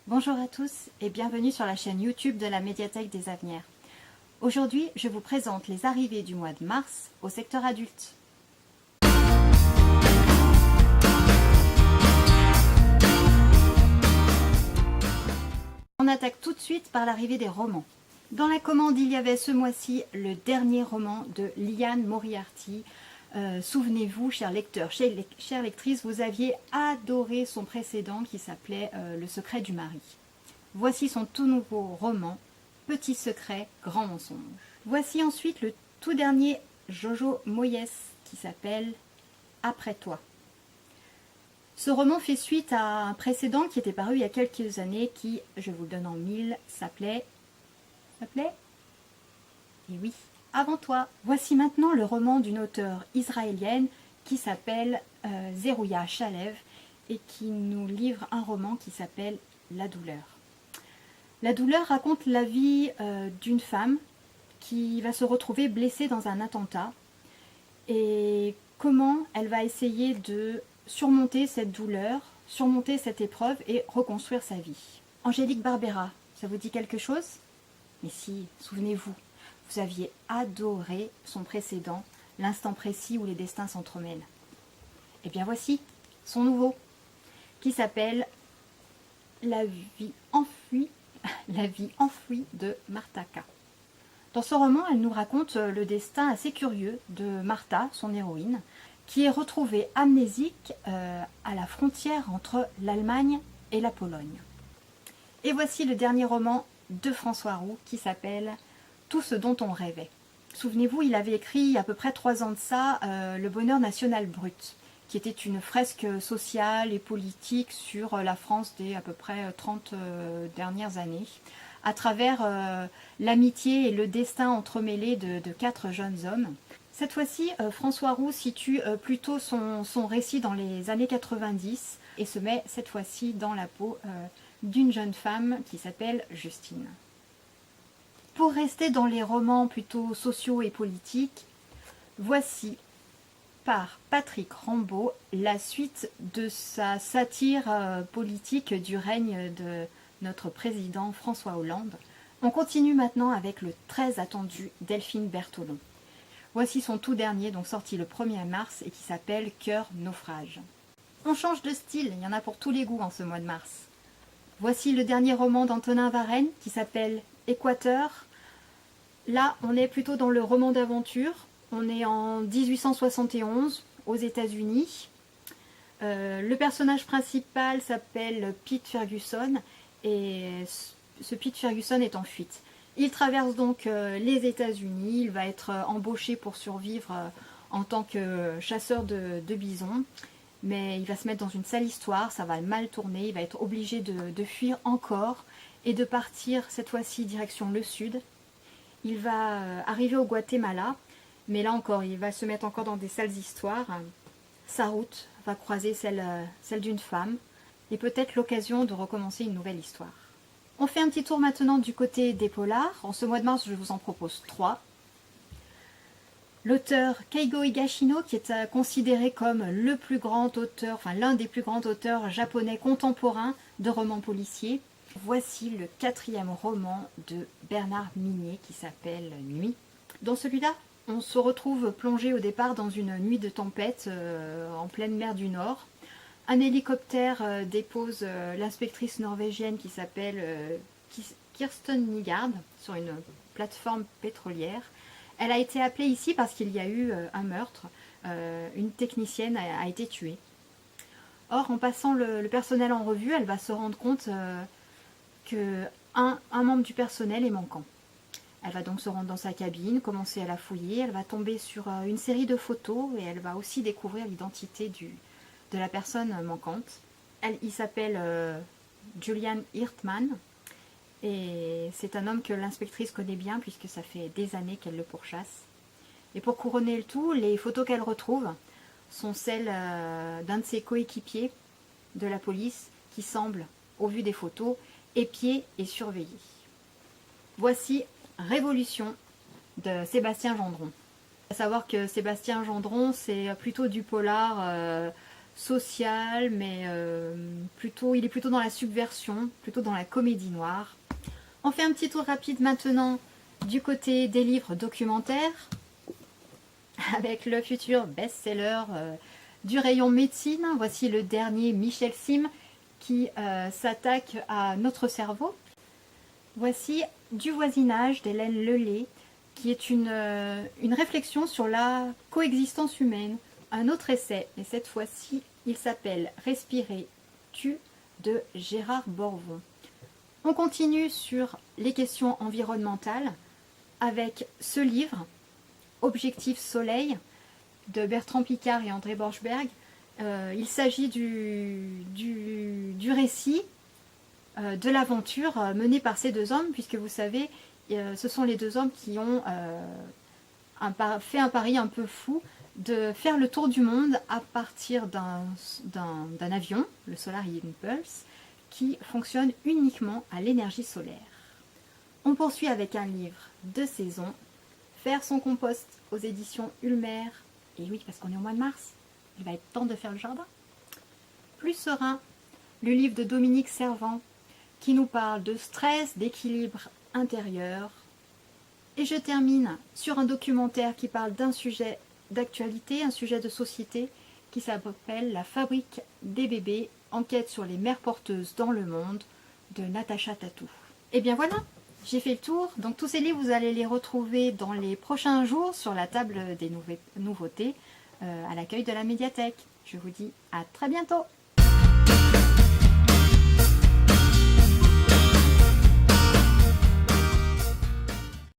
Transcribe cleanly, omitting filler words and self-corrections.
Bonjour à tous et bienvenue sur la chaîne YouTube de la Médiathèque des Avenirs. Aujourd'hui, je vous présente les arrivées du mois de mars au secteur adulte. On attaque tout de suite par l'arrivée des romans. Dans la commande, il y avait ce mois-ci le dernier roman de Liane Moriarty. Souvenez-vous, chers lecteurs, chères lectrices, vous aviez adoré son précédent qui s'appelait Le secret du mari. Voici son tout nouveau roman, Petit secret, grand mensonge. Voici ensuite le tout dernier Jojo Moyes qui s'appelle Après toi. Ce roman fait suite à un précédent qui était paru il y a quelques années qui, je vous le donne en mille, s'appelait... Et oui, Avant toi. Voici maintenant le roman d'une auteure israélienne qui s'appelle Zerouia Chalev et qui nous livre un roman qui s'appelle La douleur. La douleur raconte la vie d'une femme qui va se retrouver blessée dans un attentat et comment elle va essayer de surmonter cette douleur, surmonter cette épreuve et reconstruire sa vie. Angélique Barbera, ça vous dit quelque chose? Mais si, souvenez-vous, vous aviez adoré son précédent, l'instant précis où les destins s'entremêlent. Et bien voici son nouveau, qui s'appelle La vie enfouie de Martha K. Dans ce roman, elle nous raconte le destin assez curieux de Martha, son héroïne, qui est retrouvée amnésique à la frontière entre l'Allemagne et la Pologne. Et voici le dernier roman de François Roux qui s'appelle Tout ce dont on rêvait. Souvenez-vous, il avait écrit il y a à peu près 3 ans de ça Le bonheur national brut, qui était une fresque sociale et politique sur la France des à peu près 30 dernières années, à travers l'amitié et le destin entremêlé de 4 jeunes hommes. Cette fois-ci, François Roux situe plutôt son récit dans les années 90 et se met cette fois-ci dans la peau d'une jeune femme qui s'appelle Justine. Pour rester dans les romans plutôt sociaux et politiques, voici par Patrick Rambaud la suite de sa satire politique du règne de notre président François Hollande. On continue maintenant avec le très attendu Delphine Bertholon. Voici son tout dernier, donc sorti le 1er mars et qui s'appelle Cœur naufrage. On change de style, il y en a pour tous les goûts en ce mois de mars. Voici le dernier roman d'Antonin Varenne qui s'appelle Équateur. Là, on est plutôt dans le roman d'aventure. On est en 1871 aux États-Unis. Le personnage principal s'appelle Pete Ferguson et ce Pete Ferguson est en fuite. Il traverse donc les États-Unis. Il va être embauché pour survivre en tant que chasseur de bisons. Mais il va se mettre dans une sale histoire, ça va mal tourner. Il va être obligé de fuir encore et de partir cette fois-ci direction le sud. Il va arriver au Guatemala, mais là encore, il va se mettre encore dans des sales histoires. Sa route va croiser celle d'une femme, et peut-être l'occasion de recommencer une nouvelle histoire. On fait un petit tour maintenant du côté des polars. En ce mois de mars, je vous en propose 3. L'auteur Keigo Higashino, qui est considéré comme le plus grand auteur, enfin l'un des plus grands auteurs japonais contemporains de romans policiers. Voici le 4e roman de Bernard Minet qui s'appelle Nuit. Dans celui-là, on se retrouve plongé au départ dans une nuit de tempête en pleine mer du Nord. Un hélicoptère dépose l'inspectrice norvégienne qui s'appelle Kirsten Nygaard sur une plateforme pétrolière. Elle a été appelée ici parce qu'il y a eu un meurtre. Une technicienne a été tuée. Or, en passant le personnel en revue, elle va se rendre compte qu'un membre du personnel est manquant. Elle va donc se rendre dans sa cabine, commencer à la fouiller, elle va tomber sur une série de photos et elle va aussi découvrir l'identité de la personne manquante. Il s'appelle Julian Hirtman et c'est un homme que l'inspectrice connaît bien puisque ça fait des années qu'elle le pourchasse. Et pour couronner le tout, les photos qu'elle retrouve sont celles d'un de ses coéquipiers de la police qui semble, au vu des photos, épié et surveillé. Voici Révolution de Sébastien Gendron. À savoir que Sébastien Gendron, c'est plutôt du polar social, mais il est plutôt dans la subversion, plutôt dans la comédie noire. On fait un petit tour rapide maintenant du côté des livres documentaires, avec le futur best-seller du rayon médecine. Voici le dernier, Michel Sim, qui s'attaque à notre cerveau. Voici Du voisinage d'Hélène Lelay, qui est une réflexion sur la coexistence humaine. Un autre essai, et cette fois-ci, il s'appelle Respirer tue de Gérard Borvon. On continue sur les questions environnementales avec ce livre, Objectif Soleil, de Bertrand Piccard et André Borschberg. Il s'agit du récit de l'aventure menée par ces deux hommes, puisque vous savez, ce sont les deux hommes qui ont fait un pari un peu fou de faire le tour du monde à partir d'un avion, le Solar Impulse, qui fonctionne uniquement à l'énergie solaire. On poursuit avec un livre de saison, Faire son compost aux éditions Ulmer. Et oui, parce qu'on est au mois de mars, il va être temps de faire le jardin. Plus serein, le livre de Dominique Servant, qui nous parle de stress, d'équilibre intérieur. Et je termine sur un documentaire qui parle d'un sujet d'actualité, un sujet de société, qui s'appelle La fabrique des bébés, enquête sur les mères porteuses dans le monde, de Natacha Tatou. Et bien voilà, j'ai fait le tour. Donc tous ces livres, vous allez les retrouver dans les prochains jours sur la table des nouveautés à l'accueil de la médiathèque. Je vous dis à très bientôt.